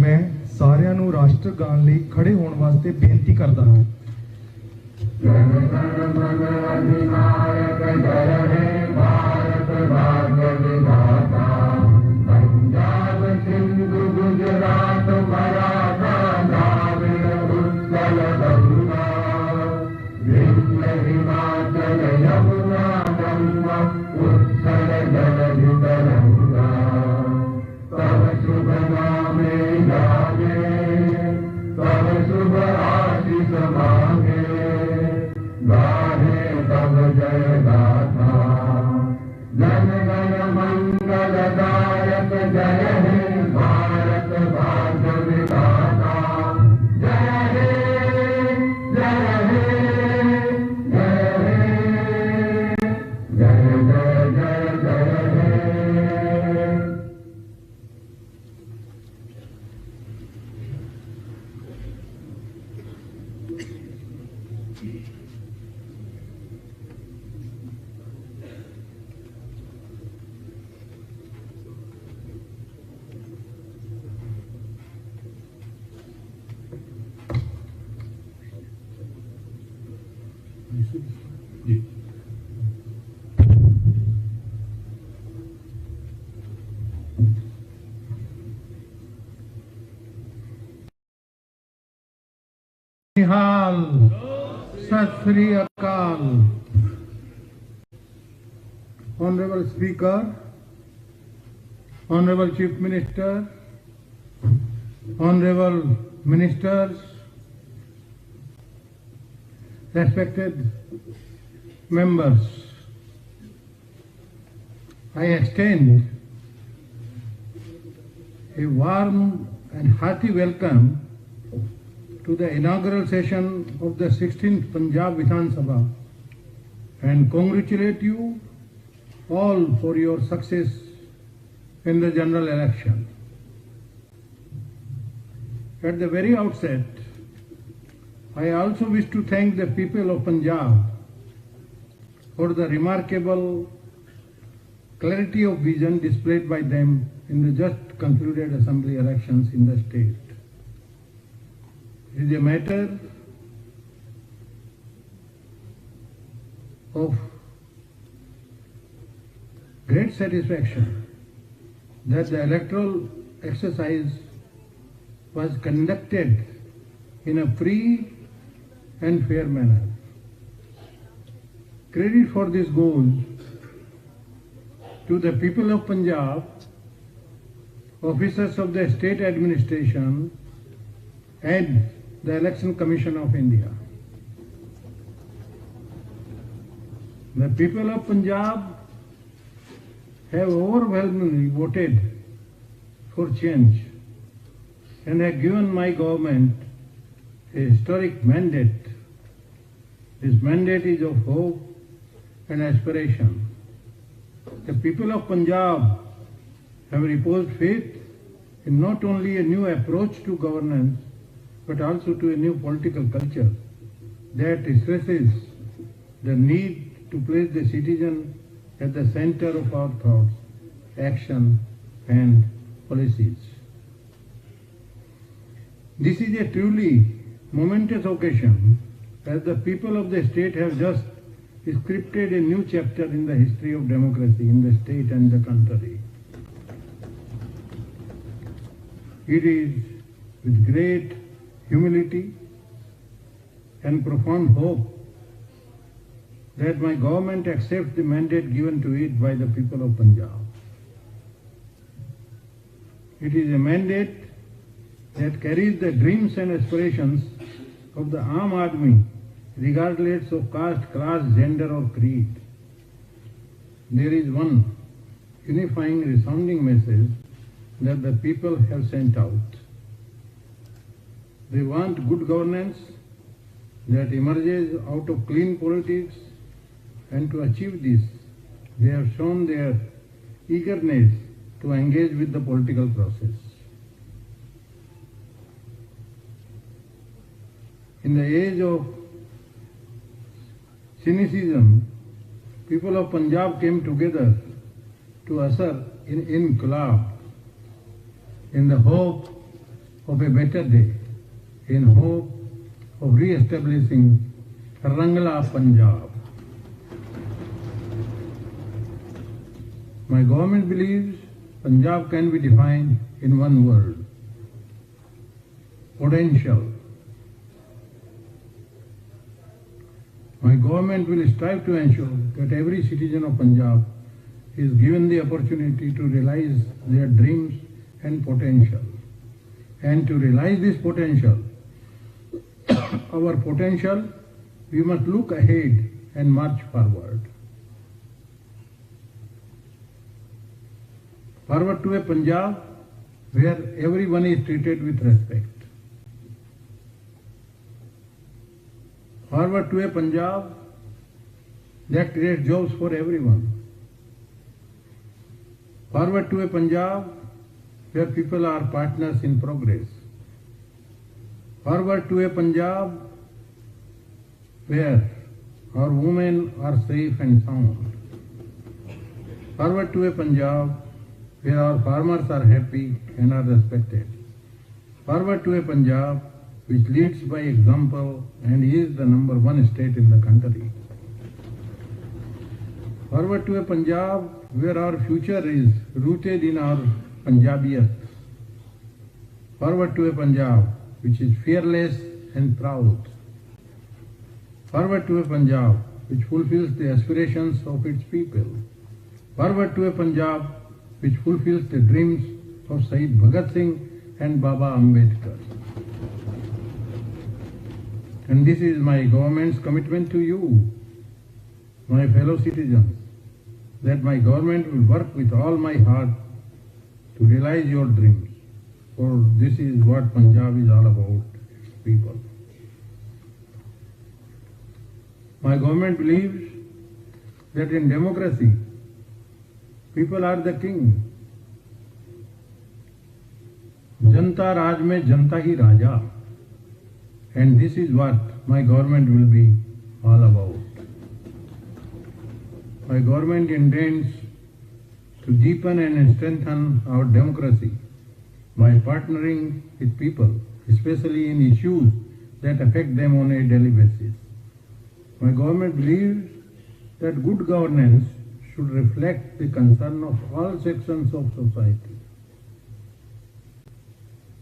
मैं सारिਆਂ ਨੂੰ ਰਾਸ਼ਟਰ ਗਾਨ ਲਈ ਖੜੇ ਹੋਣ ਵਾਸਤੇ ਬੇਨਤੀ ਕਰਦਾ ਹਾਂ। जन गण मन अधिनायक जय हे भारत भाग्य विधाता पंजाब सिंधु गुजरात मराठा द्राविड़ उत्कल गंगा विंध्य हिमाचल यमुना गंगा उत्कल जलधि तरंगा तव शुभ नामे जागे तव शुभ आशीष मांगे गाहे तब जय गाथा जन गण मंगल दायक जय हे भारत भाग्य विधाता जय हे जय हे जय हे जय जय जय जय हे। निहाल सत श्री अकाल। Honorable Speaker, Honorable Chief Minister, Honorable Ministers, respected members, I extend a warm and hearty welcome to the inaugural session of the 16th Punjab Vidhan Sabha and congratulate you all for your success in the general election. At the very outset, I also wish to thank the people of Punjab for the remarkable clarity of vision displayed by them in the just concluded assembly elections in the state. It is a matter of great satisfaction that the electoral exercise was conducted in a free and fair manner. Credit for this goes to the people of Punjab, officers of the state administration and the Election Commission of India. The people of Punjab have overwhelmingly voted for change and have given my government a historic mandate. This mandate is of hope and aspiration. The people of Punjab have reposed faith in not only a new approach to governance, but also to a new political culture that stresses the need to place the citizen at the center of our thoughts, action and policies. This is a truly momentous occasion as the people of the state have just scripted a new chapter in the history of democracy in the state and the country. It is with great humility and profound hope that my government accepts the mandate given to it by the people of Punjab. It is a mandate that carries the dreams and aspirations of the Aam Aadmi, regardless of caste, class, gender or creed. There is one unifying, resounding message that the people have sent out. They want good governance that emerges out of clean politics, and to achieve this, they have shown their eagerness to engage with the political process. In the age of cynicism, people of Punjab came together to usher in inqilab in the hope of a better day in hope of re-establishing Rangla Punjab. My government believes Punjab can be defined in one word: potential. My government will strive to ensure that every citizen of Punjab is given the opportunity to realize their dreams and potential. And to realize this potential, our potential, we must look ahead and march forward. Forward to a Punjab where everyone is treated with respect. Forward to a Punjab that creates jobs for everyone. Forward to a Punjab where people are partners in progress. Forward to a Punjab where our women are safe and sound. Forward to a Punjab where our farmers are happy and are respected. Forward to a Punjab which leads by example and is the #1 state in the country. Forward to a Punjab where our future is rooted in our Punjabiyat. Forward to a Punjab which is fearless and proud. Forward to a Punjab which fulfills the aspirations of its people. Forward to a Punjab which fulfills the dreams of Sayyid Bhagat Singh and Baba Ambedkar. And this is my government's commitment to you, my fellow citizens, that my government will work with all my heart to realize your dreams. For this is what Punjab is all about, its people. My government believes that in democracy, people are the king. Janta Raj mein Janta hi Raja. And this is what my government will be all about. My government intends to deepen and strengthen our democracy by partnering with people, especially in issues that affect them on a daily basis. My government believes that good governance should reflect the concern of all sections of society.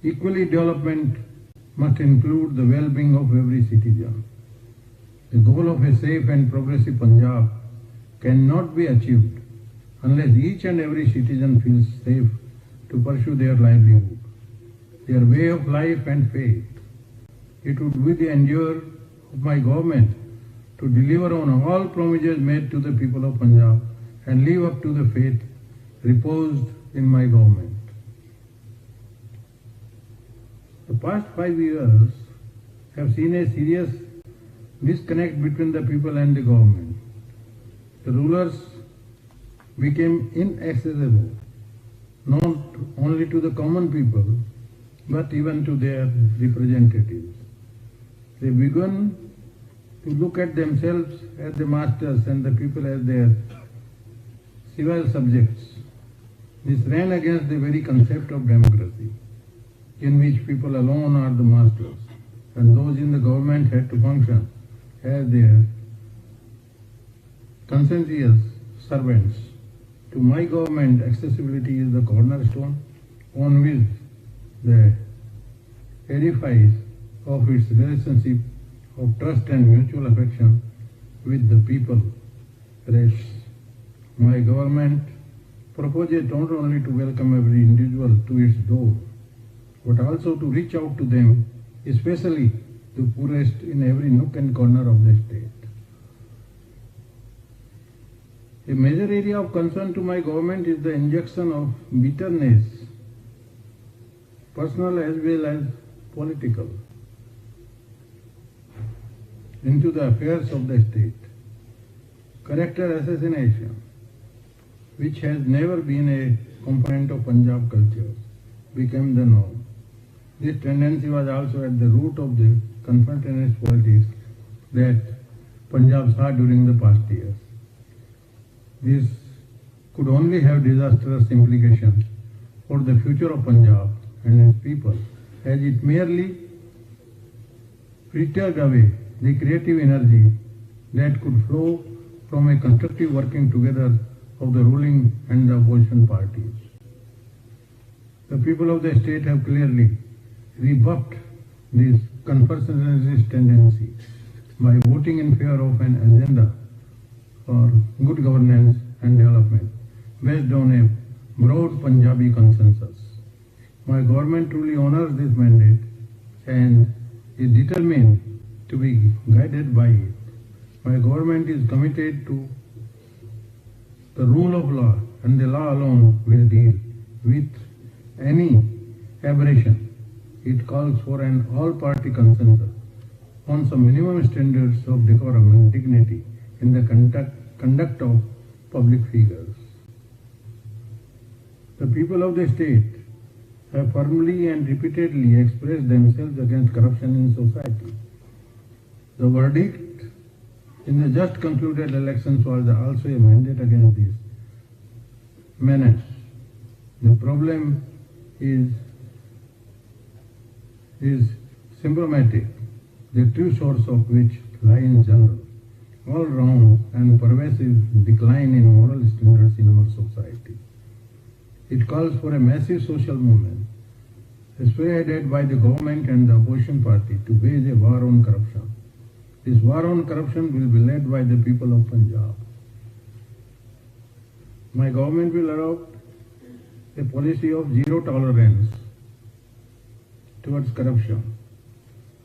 Equally, development must include the well-being of every citizen. The goal of a safe and progressive Punjab cannot be achieved unless each and every citizen feels safe to pursue their livelihood, their way of life and faith. It would be the endeavour of my government to deliver on all promises made to the people of Punjab and live up to the faith reposed in my government. The past 5 years have seen a serious disconnect between the people and the government. The rulers became inaccessible, not only to the common people, but even to their representatives. They began to look at themselves as the masters and the people as their civil subjects. This ran against the very concept of democracy, in which people alone are the masters, and those in the government had to function as their conscientious servants. To my government, accessibility is the cornerstone on which the edifice of its relationship of trust and mutual affection with the people rests. My government proposes not only to welcome every individual to its door, but also to reach out to them, especially the poorest in every nook and corner of the state. A major area of concern to my government is the injection of bitterness, personal as well as political, into the affairs of the state. Character assassination, which has never been a component of Punjab culture, became the norm. This tendency was also at the root of the confrontationist politics that Punjab saw during the past years. This could only have disastrous implications for the future of Punjab and its people as it merely filtered away the creative energy that could flow from a constructive working together of the ruling and the opposition parties. The people of the state have clearly rebuffed this confucianist tendency by voting in favor of an agenda for good governance and development based on a broad Punjabi consensus. My government truly honors this mandate and is determined to be guided by it. My government is committed to the rule of law, and the law alone will deal with any aberration. It calls for an all-party consensus on some minimum standards of decorum and dignity in the conduct of public figures. The people of the state have firmly and repeatedly expressed themselves against corruption in society. The verdict in the just concluded elections was also a mandate against this menace. The problem is symptomatic, the true source of which lie in general, all-round and pervasive decline in moral standards in our society. It calls for a massive social movement, spearheaded by the government and the opposition party, to wage a war on corruption. This war on corruption will be led by the people of Punjab. My government will adopt a policy of zero tolerance towards corruption.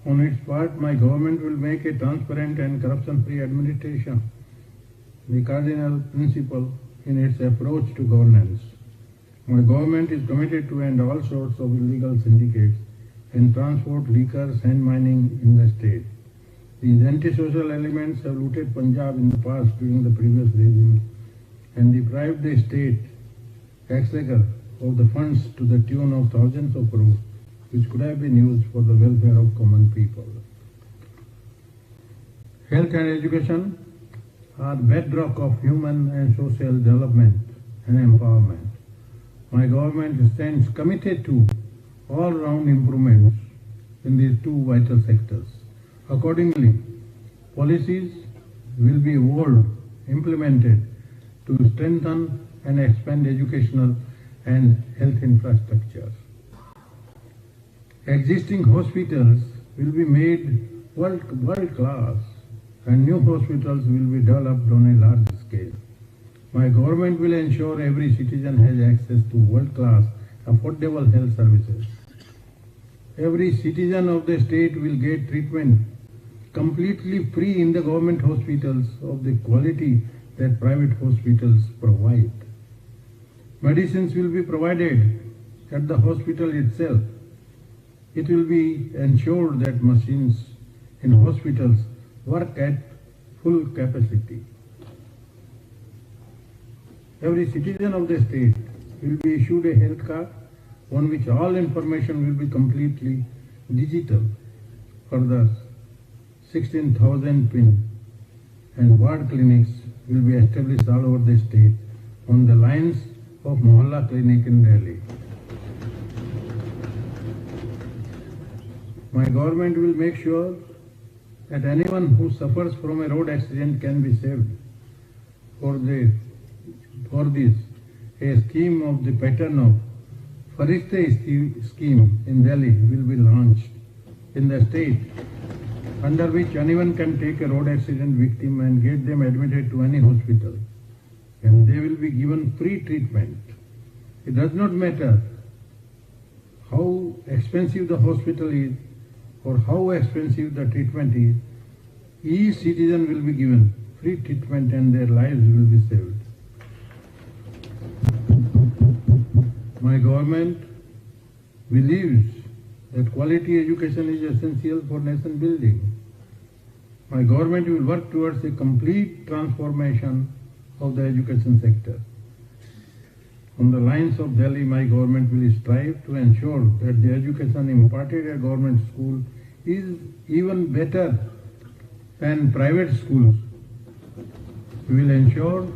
On its part, my government will make a transparent and corruption-free administration the cardinal principle in its approach to governance. My government is committed to end all sorts of illegal syndicates in transport, liquor, sand mining in the state. These antisocial elements have looted Punjab in the past during the previous regime and deprived the state exchequer of the funds to the tune of thousands of crores, which could have been used for the welfare of common people. Health and education are bedrock of human and social development and empowerment. My government stands committed to all-round improvements in these two vital sectors. Accordingly, policies will be implemented to strengthen and expand educational and health infrastructure. Existing hospitals will be made world class and new hospitals will be developed on a large scale. My government will ensure every citizen has access to world-class, affordable health services. Every citizen of the state will get treatment completely free in the government hospitals of the quality that private hospitals provide. Medicines will be provided at the hospital itself. It will be ensured that machines in hospitals work at full capacity. Every citizen of the state will be issued a health card on which all information will be completely digital. Further, 16,000 PIN and ward clinics will be established all over the state on the lines of Mohalla Clinic in Delhi. My government will make sure that anyone who suffers from a road accident can be saved. For this, a scheme of the pattern of Farishte scheme in Delhi will be launched in the state, under which anyone can take a road accident victim and get them admitted to any hospital, and they will be given free treatment. It does not matter how expensive the hospital is or how expensive the treatment is, each citizen will be given free treatment and their lives will be saved. My government believes that quality education is essential for nation building. My government will work towards a complete transformation of the education sector. On the lines of Delhi, my government will strive to ensure that the education imparted at government school is even better than private schools. We will ensure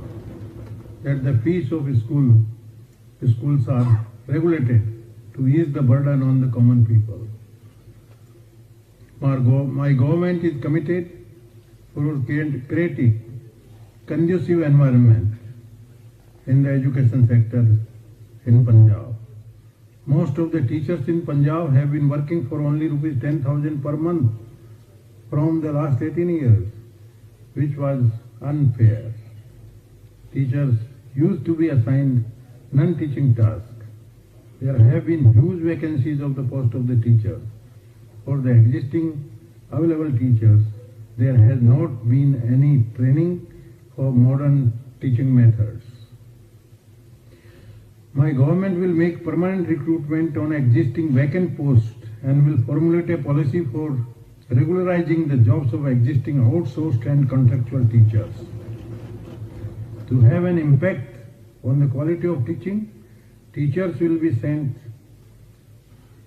that the fees of schools are regulated to ease the burden on the common people. My government is committed for creating conducive environment in the education sector in Punjab. Most of the teachers in Punjab have been working for only rupees 10,000 per month from the last 18 years, which was unfair. Teachers used to be assigned non-teaching tasks. There have been huge vacancies of the post of the teacher. For the existing available teachers, there has not been any training for modern teaching methods. My government will make permanent recruitment on existing vacant posts and will formulate a policy for regularizing the jobs of existing outsourced and contractual teachers. To have an impact on the quality of teaching, teachers will be sent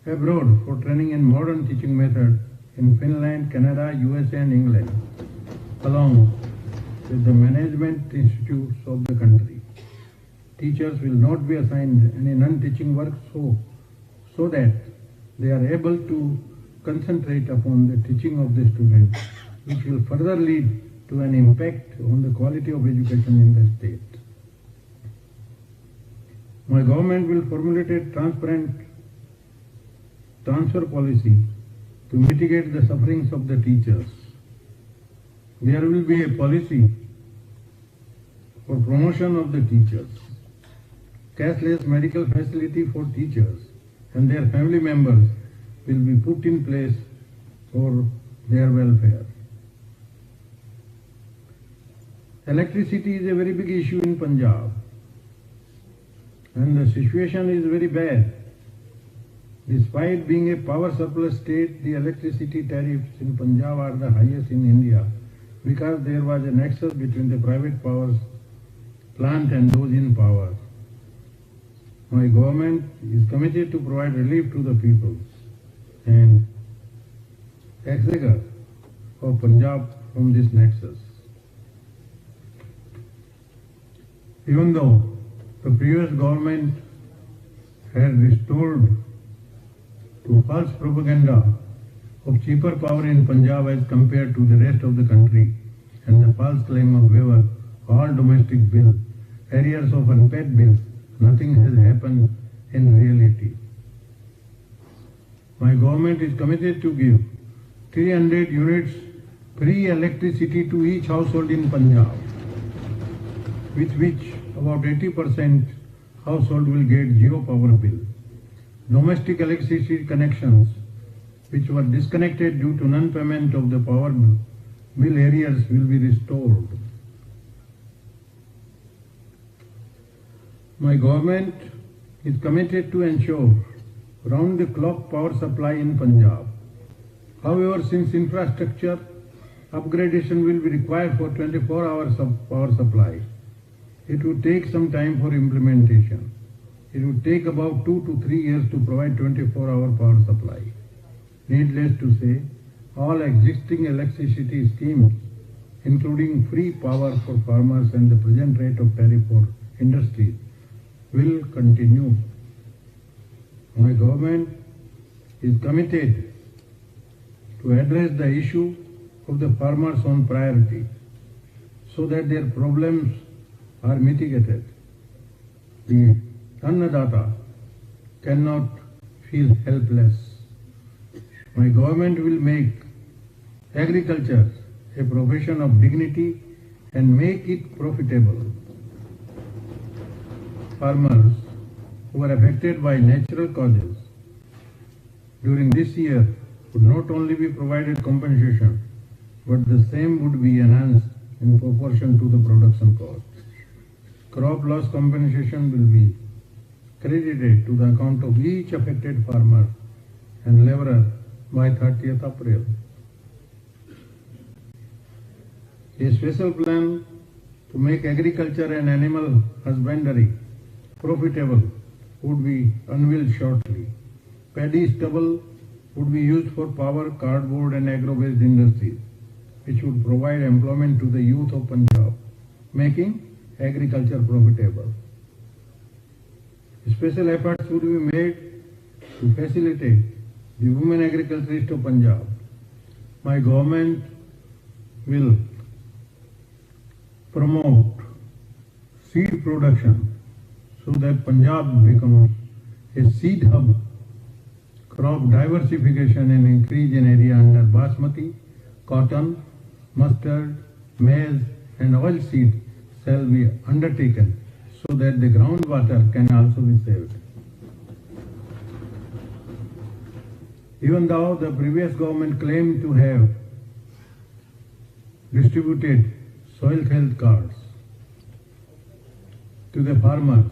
abroad for training in modern teaching methods in Finland, Canada, USA and England, along with the management institutes of the country. Teachers will not be assigned any non-teaching work so that they are able to concentrate upon the teaching of the students, which will further lead to an impact on the quality of education in the state. My government will formulate a transparent transfer policy to mitigate the sufferings of the teachers. There will be a policy for promotion of the teachers, cashless medical facility for teachers and their family members will be put in place for their welfare. Electricity is a very big issue in Punjab and the situation is very bad. Despite being a power surplus state, the electricity tariffs in Punjab are the highest in India because there was a nexus between the private power plant and those in power. My government is committed to provide relief to the people and extricate of Punjab from this nexus. Even though the previous government had restored to false propaganda of cheaper power in Punjab as compared to the rest of the country and the false claim of waiver all domestic bills, arrears of unpaid bills, nothing has happened in reality. My government is committed to give 300 units free electricity to each household in Punjab, with which about 80% household will get zero power bill. Domestic electricity connections which were disconnected due to non-payment of the power bill arrears will be restored. My government is committed to ensure round-the-clock power supply in Punjab. However, since infrastructure upgradation will be required for 24 hours of power supply, it would take some time for implementation. It would take about 2 to 3 years to provide 24-hour power supply. Needless to say, all existing electricity schemes, including free power for farmers and the present rate of tariff for industries, will continue. My government is committed to address the issue of the farmers on priority so that their problems are mitigated. The Annadata cannot feel helpless. My government will make agriculture a profession of dignity and make it profitable. Farmers who are affected by natural causes during this year would not only be provided compensation, but the same would be enhanced in proportion to the production cost. Crop loss compensation will be credited to the account of each affected farmer and laborer by 30th April. A special plan to make agriculture and animal husbandry profitable would be unveiled shortly. Paddy stubble would be used for power, cardboard and agro-based industries, which would provide employment to the youth of Punjab, making agriculture profitable. Special efforts would be made to facilitate the women agriculturists of Punjab, my government will promote seed production so that Punjab becomes a seed hub, crop diversification and increase in area under basmati, cotton, mustard, maize and oil seed shall be undertaken so that the groundwater can also be saved. Even though the previous government claimed to have distributed soil health cards to the farmers,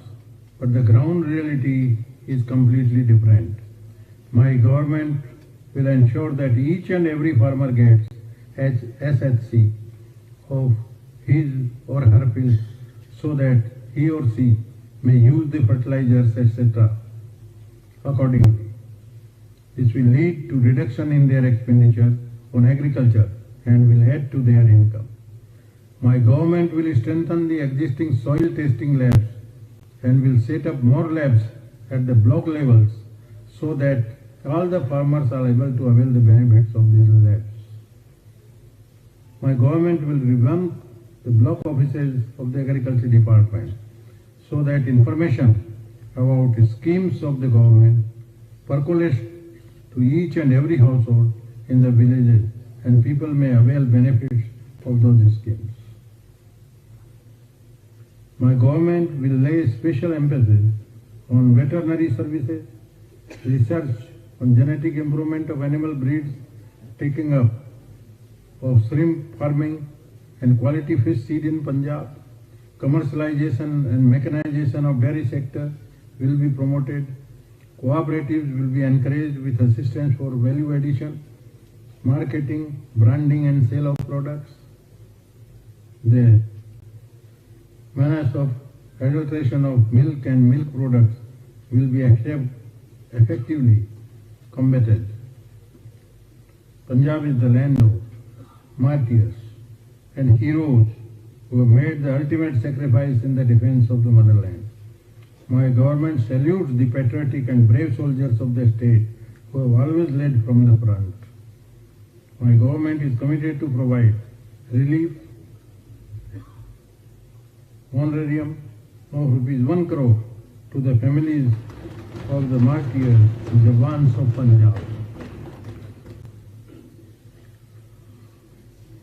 but the ground reality is completely different. My government will ensure that each and every farmer gets SHC of his or her field so that he or she may use the fertilizers, etc. accordingly. This will lead to reduction in their expenditure on agriculture and will add to their income. My government will strengthen the existing soil testing labs and will set up more labs at the block levels so that all the farmers are able to avail the benefits of these labs. My government will revamp the block offices of the agriculture department so that information about schemes of the government percolates to each and every household in the villages and people may avail benefits of those schemes. My government will lay special emphasis on veterinary services, research on genetic improvement of animal breeds, taking up of shrimp farming and quality fish seed in Punjab, commercialization and mechanization of dairy sector will be promoted, cooperatives will be encouraged with assistance for value addition, marketing, branding and sale of products. The menace of adulteration of milk and milk products will be effectively combated. Punjab is the land of martyrs and heroes who have made the ultimate sacrifice in the defense of the motherland. My government salutes the patriotic and brave soldiers of the state who have always led from the front. My government is committed to provide relief, honorarium of ₹1 crore to the families of the martyrs, Jawans of Punjab.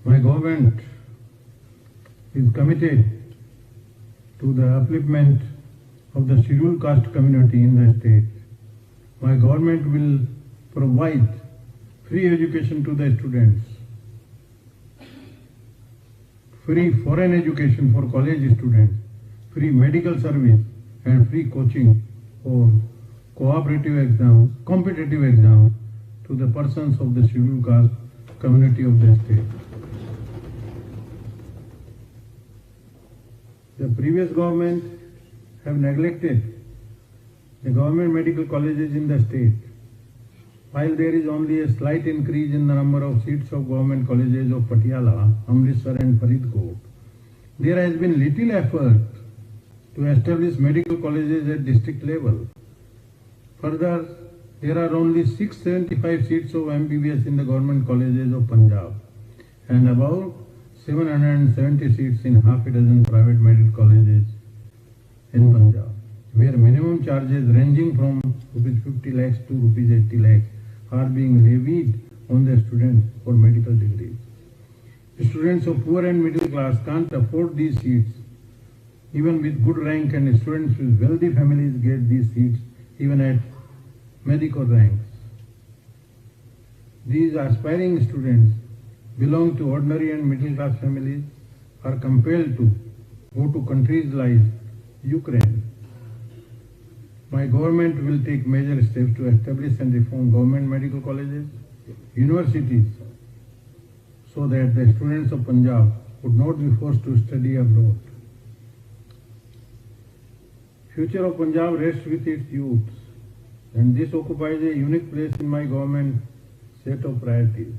My government is committed to the upliftment of the scheduled caste community in the state. My government will provide free education to the students, free foreign education for college students, free medical service and free coaching for cooperative exams, competitive exams to the persons of the scheduled caste community of the state. The previous government have neglected the government medical colleges in the state. While there is only a slight increase in the number of seats of government colleges of Patiala, Amritsar and Faridkot, there has been little effort to establish medical colleges at district level. Further, there are only 675 seats of MBBS in the government colleges of Punjab and about 770 seats in half a dozen private medical colleges in Punjab, where minimum charges ranging from ₹50 lakhs to ₹80 lakhs are being levied on the students for medical degrees. Students of poor and middle class can't afford these seats. Even with good rank, and students with wealthy families get these seats even at medical ranks. These aspiring students belong to ordinary and middle class families, are compelled to go to countries like Ukraine. My government will take major steps to establish and reform government medical colleges, universities, so that the students of Punjab would not be forced to study abroad. Future of Punjab rests with its youth, and this occupies a unique place in my government set of priorities.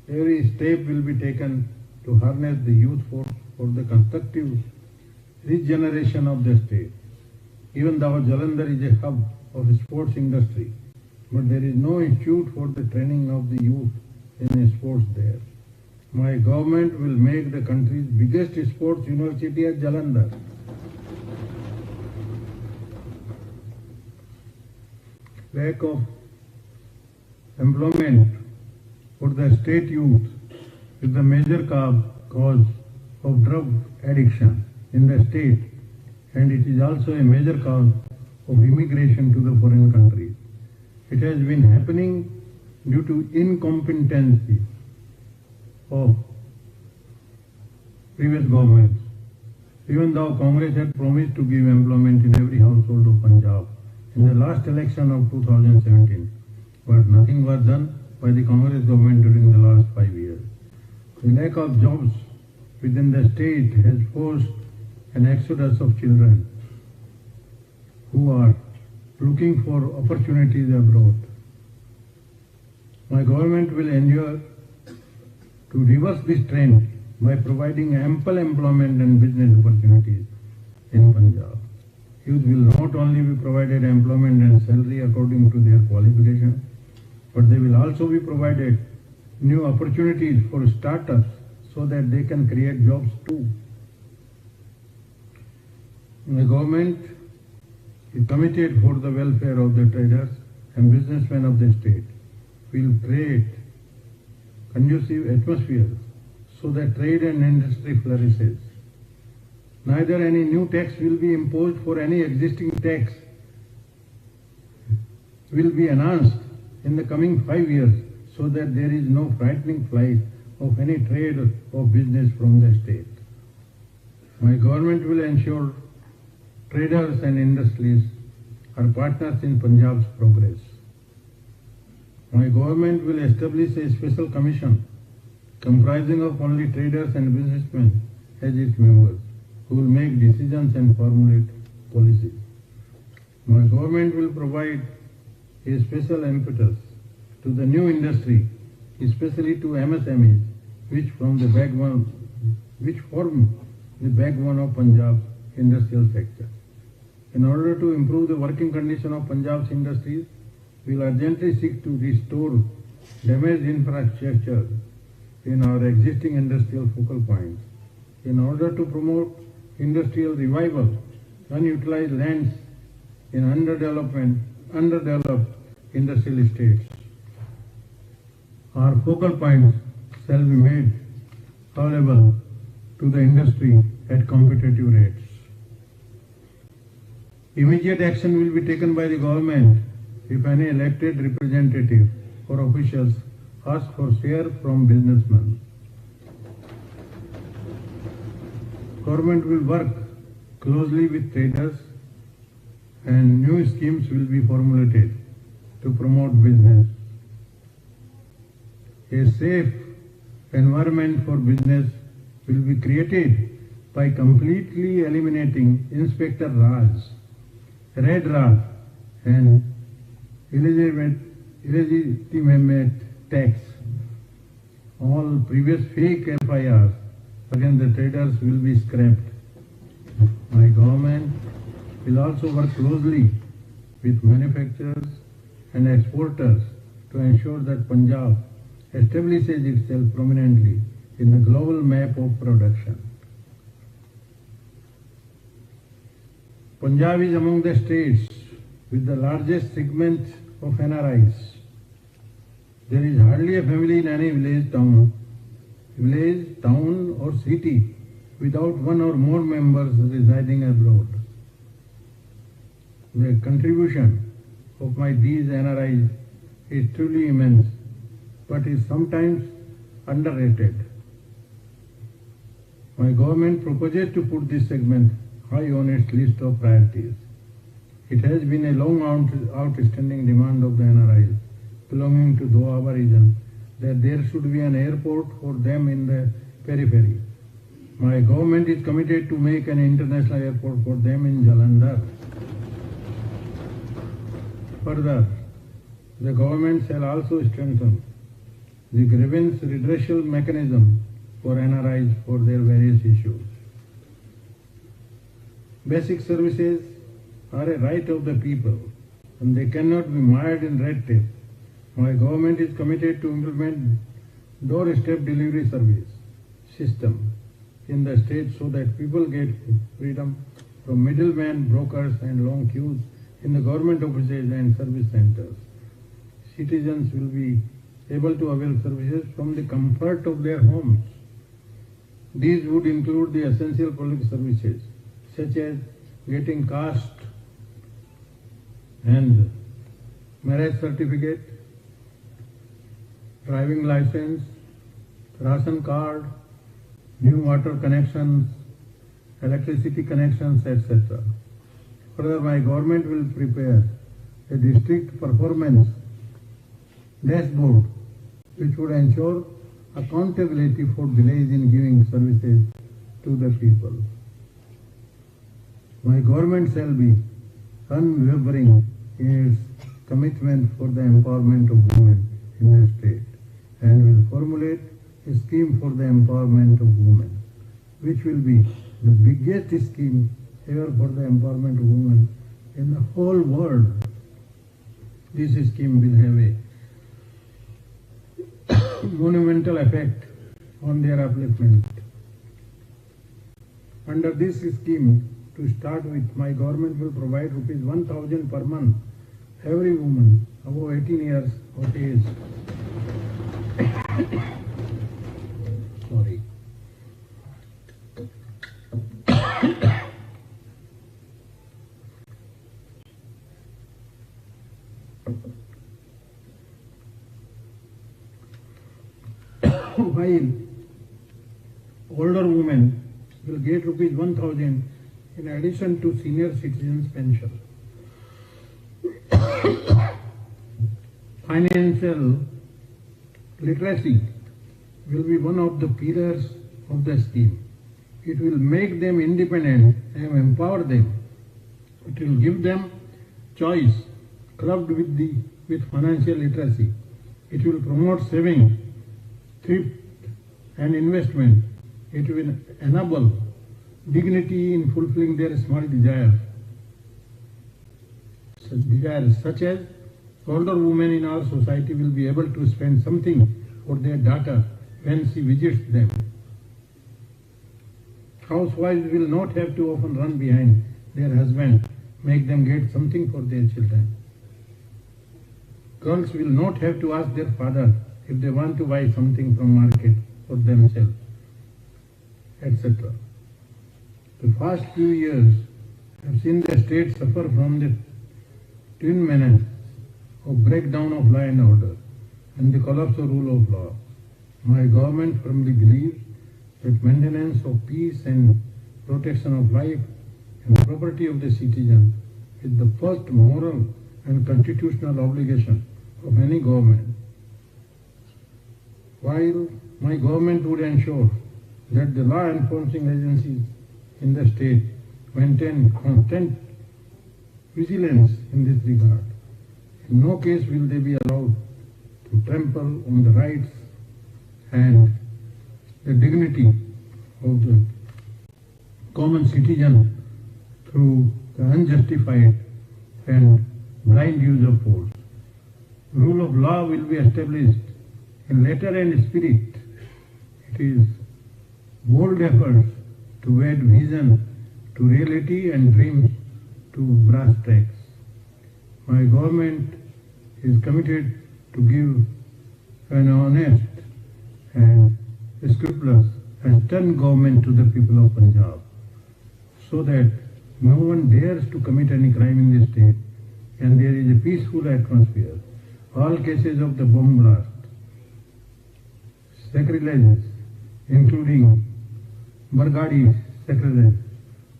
Every step will be taken to harness the youth force for the constructive regeneration of the state. Even though Jalandhar is a hub of sports industry, but there is no institute for the training of the youth in sports there. My government will make the country's biggest sports university at Jalandhar. Lack of employment for the state youth is the major cause of drug addiction in the state, and it is also a major cause of immigration to the foreign countries. It has been happening due to incompetency of previous governments. Even though Congress had promised to give employment in every household of Punjab in the last election of 2017, but nothing was done by the Congress government during the last 5 years. The lack of jobs within the state has forced an exodus of children who are looking for opportunities abroad. My government will endeavour to reverse this trend by providing ample employment and business opportunities in Punjab. Youth will not only be provided employment and salary according to their qualification, but they will also be provided new opportunities for startups so that they can create jobs too. The government is committed for the welfare of the traders and businessmen of the state. We will create conducive atmosphere so that trade and industry flourishes. Neither any new tax will be imposed for any existing tax will be announced in the coming 5 years so that there is no frightening flight of any trade or business from the state. My government will ensure traders and industries are partners in Punjab's progress. My government will establish a special commission comprising of only traders and businessmen as its members, who will make decisions and formulate policies. My government will provide a special impetus to the new industry, especially to MSMEs, which form the backbone of Punjab's industrial sector. In order to improve the working condition of Punjab's industries, we will urgently seek to restore damaged infrastructure in our existing industrial focal points. In order to promote industrial revival, unutilized lands in underdeveloped industrial estates. Our focal points shall be made available to the industry at competitive rates. Immediate action will be taken by the government if any elected representative or officials ask for share from businessmen. Government will work closely with traders and new schemes will be formulated to promote business. A safe environment for business will be created by completely eliminating Inspector Raj, Red Raj and illegitimate tax. All previous fake FIRs against the traders will be scrapped. My government will also work closely with manufacturers and exporters to ensure that Punjab establishes itself prominently in the global map of production. Punjab is among the states with the largest segment of NRIs. There is hardly a family in any village, town or city without one or more members residing abroad. The contribution of these NRIs is truly immense, but is sometimes underrated. My government proposes to put this segment high on its list of priorities. It has been a long outstanding demand of the NRIs belonging to Doaba region that there should be an airport for them in the periphery. My government is committed to make an international airport for them in Jalandhar. Further, the government shall also strengthen the grievance redressal mechanism for NRIs for their various issues. Basic services are a right of the people, and they cannot be mired in red tape. My government is committed to implement doorstep delivery service system in the state so that people get freedom from middlemen, brokers and long queues in the government offices and service centers. Citizens will be able to avail services from the comfort of their homes. These would include the essential public services such as getting caste and marriage certificate, driving license, ration card, new water connections, electricity connections, etc. Further, my government will prepare a district performance dashboard which would ensure accountability for delays in giving services to the people. My government shall be unwavering in its commitment for the empowerment of women in the state and will formulate a scheme for the empowerment of women, which will be the biggest scheme ever for the empowerment of women in the whole world. This scheme will have a monumental effect on their upliftment. Under this scheme, to start with, my government will provide rupees 1,000 per month every woman above 18 years of age. Sorry. While older women will get rupees 1,000 in addition to senior citizens pension. Financial literacy will be one of the pillars of the scheme. It will make them independent and empower them. It will give them choice clubbed with financial literacy. It will promote saving, thrift and investment. It will enable dignity in fulfilling their small desires. Such as older women in our society will be able to spend something for their daughter when she visits them. Housewives will not have to often run behind their husband, make them get something for their children. Girls will not have to ask their father if they want to buy something from market for themselves, etc. The past few years have seen the state suffer from the twin menace of breakdown of law and order and the collapse of rule of law. My government firmly believes that maintenance of peace and protection of life and property of the citizen is the first moral and constitutional obligation of any government. While my government would ensure that the law enforcing agencies in the state maintain constant vigilance in this regard, in no case will they be allowed to trample on the rights and the dignity of the common citizen through the unjustified and blind use of force. Rule of law will be established in letter and spirit. It is bold efforts to add vision to reality and dreams to brass tacks. My government is committed to give an honest and scrupulous and stern government to the people of Punjab, so that no one dares to commit any crime in this state and there is a peaceful atmosphere. All cases of the bomb blast, sacrileges, including Bargadi sacrilege,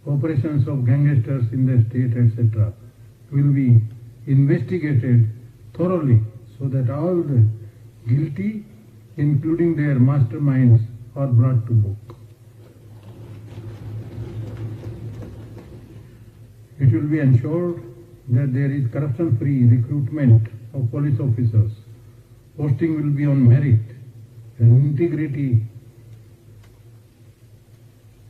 operations of gangsters in the state, etc., will be investigated thoroughly so that all the guilty, including their masterminds, are brought to book. It will be ensured that there is corruption-free recruitment of police officers. Posting will be on merit and integrity,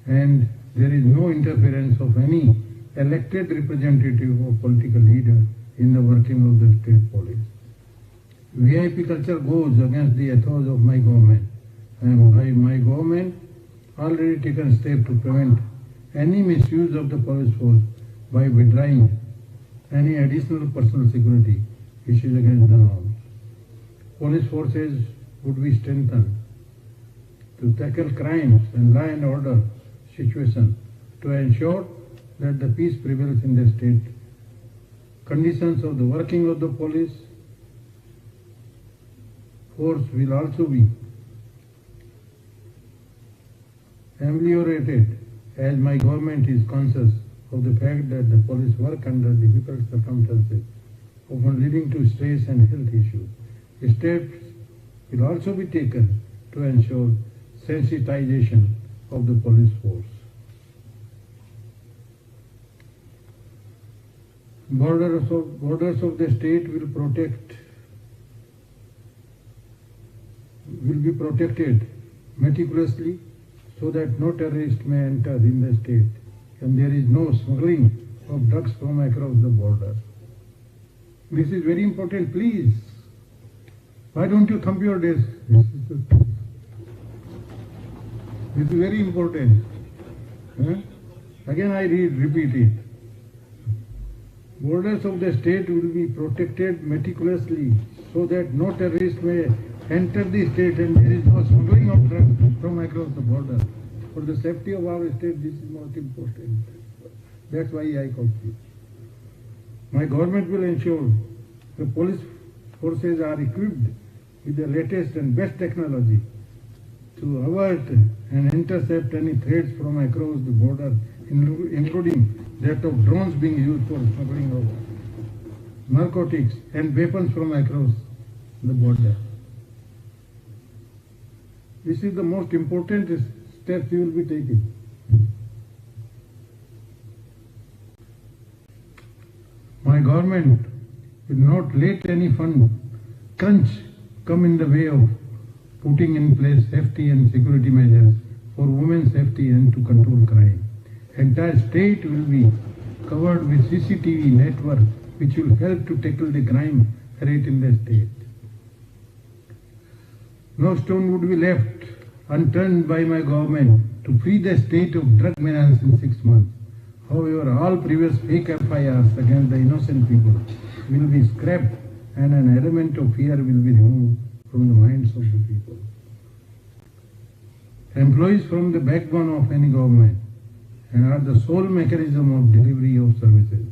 and there is no interference of any elected representative or political leader in the working of the state police. VIP culture goes against the ethos of my government, and by my government already taken steps to prevent any misuse of the police force by withdrawing any additional personal security which is against the norms. Police forces would be strengthened to tackle crimes and law and order situation to ensure that the peace prevails in the state. Conditions of the working of the police force will also be ameliorated, as my government is conscious of the fact that the police work under difficult circumstances, often leading to stress and health issues. Steps will also be taken to ensure sensitization of the police force. Borders of the state will be protected meticulously so that no terrorist may enter in the state and there is no smuggling of drugs from across the border. This is very important, please. Why don't you thump your desk? This is very important. Again I repeat it. Borders of the state will be protected meticulously so that no terrorist may enter the state and there is no smuggling of drugs from across the border. For the safety of our state, this is most important. That's why I called you. My government will ensure the police forces are equipped with the latest and best technology to avert and intercept any threats from across the border, including that of drones being used for smuggling of narcotics and weapons from across the border. This is the most important steps you will be taking. My government will not let any fund crunch come in the way of putting in place safety and security measures for women's safety and to control crime. Entire state will be covered with CCTV network which will help to tackle the crime rate in the state. No stone would be left unturned by my government to free the state of drug menace in 6 months. However, all previous fake FIRs against the innocent people will be scrapped and an element of fear will be removed from the minds of the people. Employees form the backbone of any government and are the sole mechanism of delivery of services.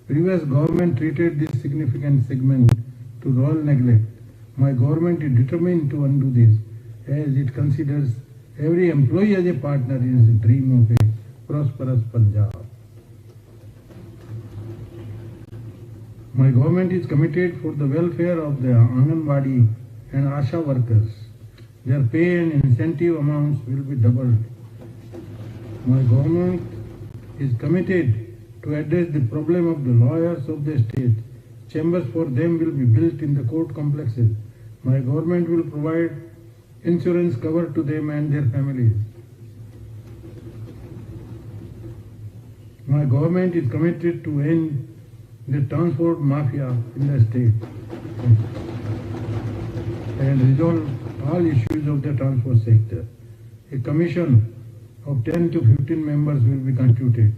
Previous government treated this significant segment to royal neglect. My government is determined to undo this, as it considers every employee as a partner in the dream of a prosperous Punjab. My government is committed for the welfare of the Anganwadi and Asha workers. Their pay and incentive amounts will be doubled. My government is committed to address the problem of the lawyers of the state. Chambers for them will be built in the court complexes. My government will provide insurance cover to them and their families. My government is committed to end the transport mafia in the state and resolve all issues of the transport sector. A commission of 10 to 15 members will be constituted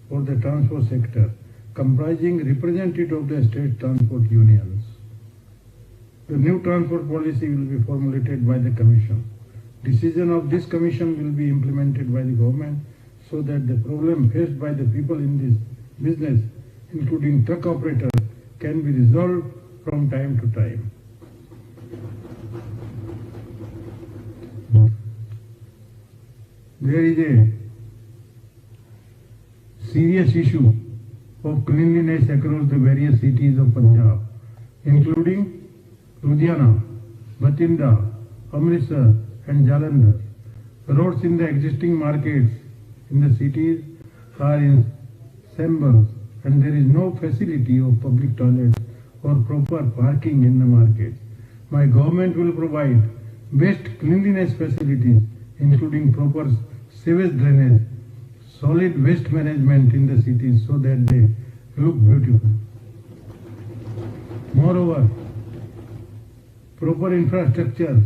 for the transport sector, comprising representatives of the state transport unions. The new transport policy will be formulated by the commission. Decision of this commission will be implemented by the government so that the problem faced by the people in this business, including truck operators, can be resolved from time to time. There is a serious issue of cleanliness across the various cities of Punjab, including Ludhiana, Bathinda, Amritsar and Jalandhar. Roads in the existing markets in the cities are in shambles and there is no facility of public toilets or proper parking in the markets. My government will provide best cleanliness facilities, including proper sewage drainage, solid waste management in the cities so that they look beautiful. Moreover, proper infrastructure,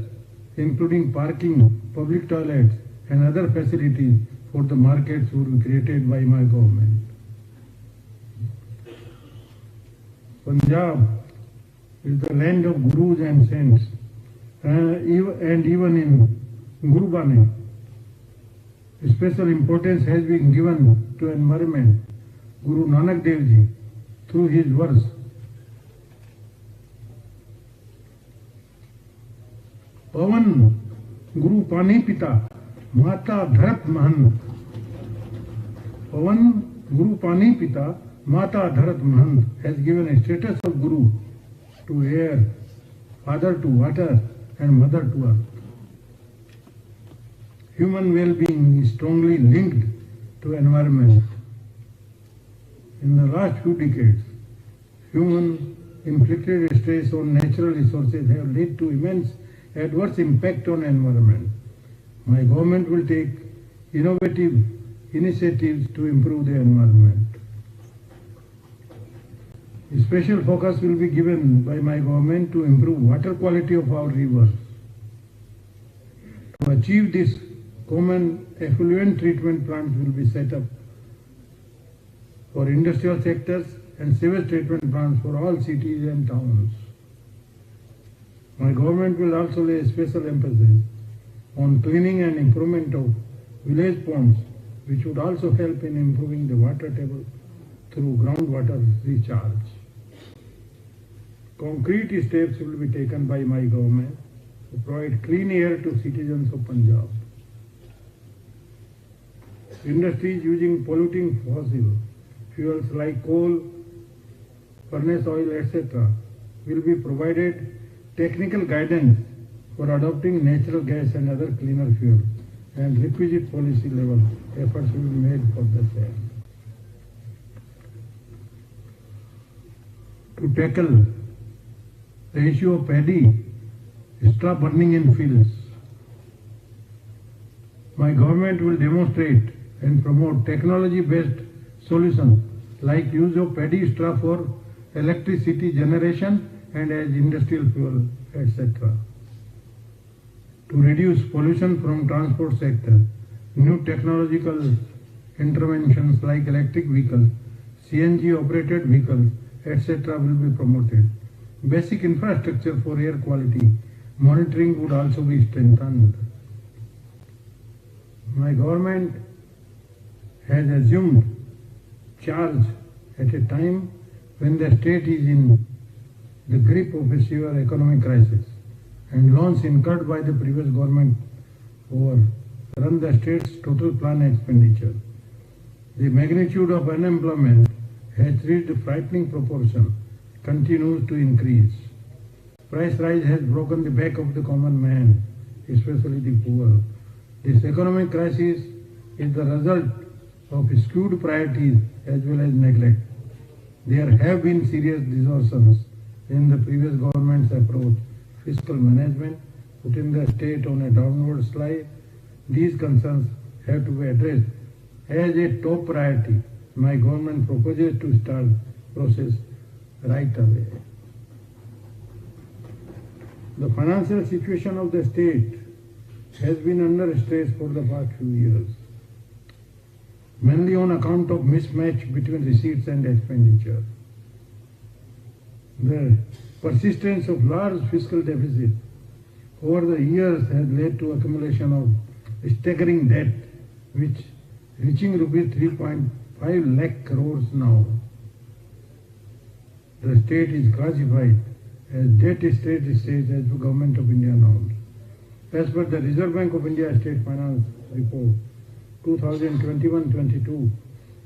including parking, public toilets, and other facilities for the markets will be created by my government. Punjab is the land of gurus and saints, and even in Gurbani, special importance has been given to environment. Guru Nanak Dev Ji, through his verse, Pavan Guru Pani Pita Mata Dharat Mahant. Pavan Guru Pani Pita Mata Dharat Mahant has given a status of Guru to air, father to water, and mother to earth. Human well-being is strongly linked to environment. In the last few decades, human inflicted stress on natural resources have led to immense adverse impact on environment. My government will take innovative initiatives to improve the environment. A special focus will be given by my government to improve water quality of our rivers. To achieve this, common effluent treatment plants will be set up for industrial sectors and sewage treatment plants for all cities and towns. My government will also lay special emphasis on cleaning and improvement of village ponds, which would also help in improving the water table through groundwater recharge. Concrete steps will be taken by my government to provide clean air to citizens of Punjab. Industries using polluting fossil fuels like coal, furnace oil, etc. will be provided technical guidance for adopting natural gas and other cleaner fuels, and requisite policy level efforts will be made for the same. To tackle the issue of paddy straw burning in fields, my government will demonstrate and promote technology-based solutions like use of paddy straw for electricity generation and as industrial fuel, etc. To reduce pollution from transport sector, new technological interventions like electric vehicles, CNG operated vehicles, etc. will be promoted. Basic infrastructure for air quality monitoring would also be strengthened. My government has assumed charge at a time when the state is in the grip of a severe economic crisis, and loans incurred by the previous government overrun the state's total planned expenditure. The magnitude of unemployment has reached a frightening proportion, continues to increase. Price rise has broken the back of the common man, especially the poor. This economic crisis is the result of skewed priorities as well as neglect. There have been serious distortions in the previous government's approach. Fiscal management putting the state on a downward slide. These concerns have to be addressed as a top priority. My government proposes to start process right away. The financial situation of the state has been under stress for the past few years, mainly on account of mismatch between receipts and expenditure. The persistence of large fiscal deficit over the years has led to accumulation of staggering debt, which reaching rupees 3.5 lakh crores now. The state is classified as debt state as the Government of India norms. As per the Reserve Bank of India State Finance Report 2021-22,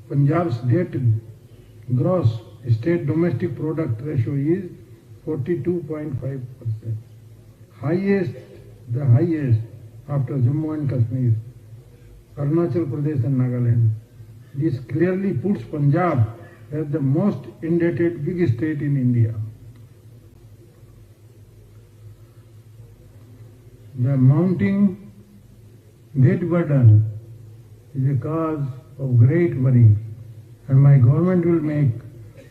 Punjab's debt gross state domestic product ratio is 42.5%. The highest after Jammu and Kashmir, Arunachal Pradesh and Nagaland. This clearly puts Punjab as the most indebted big state in India. The mounting debt burden is a cause of great worry, and my government will make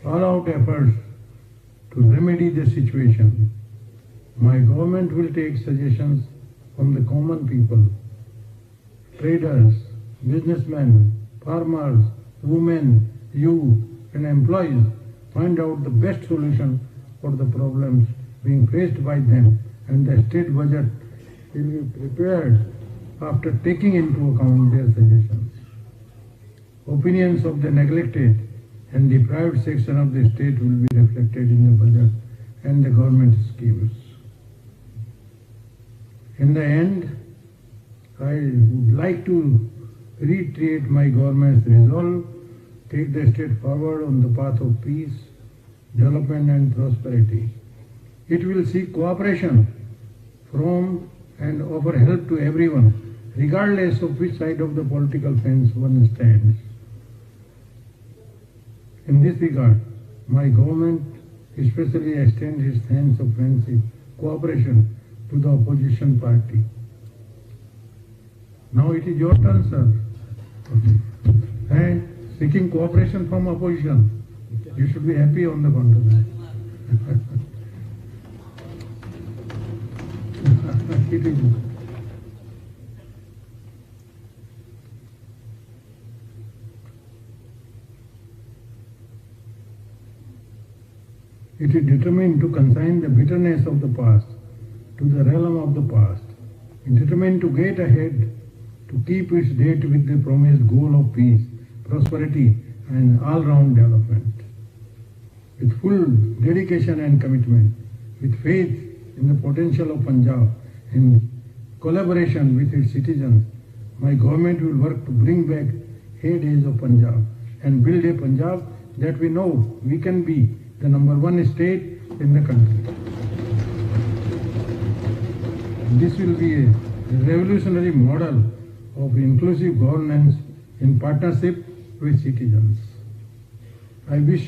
all-out efforts to remedy the situation. My government will take suggestions from the common people, traders, businessmen, farmers, women, youth, and employees, find out the best solution for the problems being faced by them, and the state budget will be prepared after taking into account their suggestions. Opinions of the neglected and deprived section of the state will be reflected in the budget and the government schemes. In the end, I would like to reiterate my government's resolve, take the state forward on the path of peace, development and prosperity. It will seek cooperation from and offer help to everyone, regardless of which side of the political fence one stands. In this regard, my government especially extends its hands of friendship, cooperation to the opposition party. Now it is your turn, sir. And seeking cooperation from opposition. You should be happy on the contrary. It is. It is determined to consign the bitterness of the past to the realm of the past. It is determined to get ahead, to keep its date with the promised goal of peace, prosperity and all-round development. With full dedication and commitment, with faith in the potential of Punjab, in collaboration with its citizens, my government will work to bring back heydays of Punjab and build a Punjab that we know we can be the #1 state in the country. This will be a revolutionary model of inclusive governance in partnership with citizens. I wish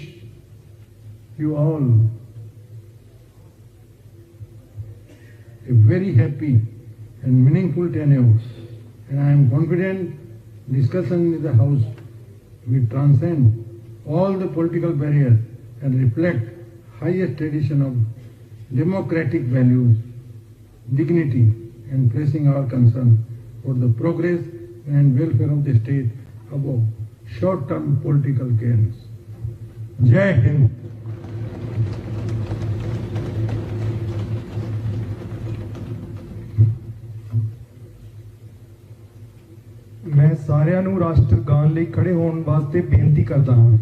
you all a very happy and meaningful tenure, and I am confident discussion in the House will transcend all the political barriers and reflect highest tradition of democratic values, dignity, and placing our concern for the progress and welfare of the state above short-term political gains. Jai Hind. मैं सारिਆਂ ਨੂੰ ਰਾਸ਼ਟਰਗਾਨ ਲਈ ਖੜੇ ਹੋਣ ਵਾਸਤੇ ਬੇਨਤੀ ਕਰਦਾ ਹਾਂ।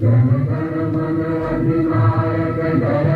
ਜਨ ਗਣ ਮਨ ਅਧਿਨਾਇਕ ਜय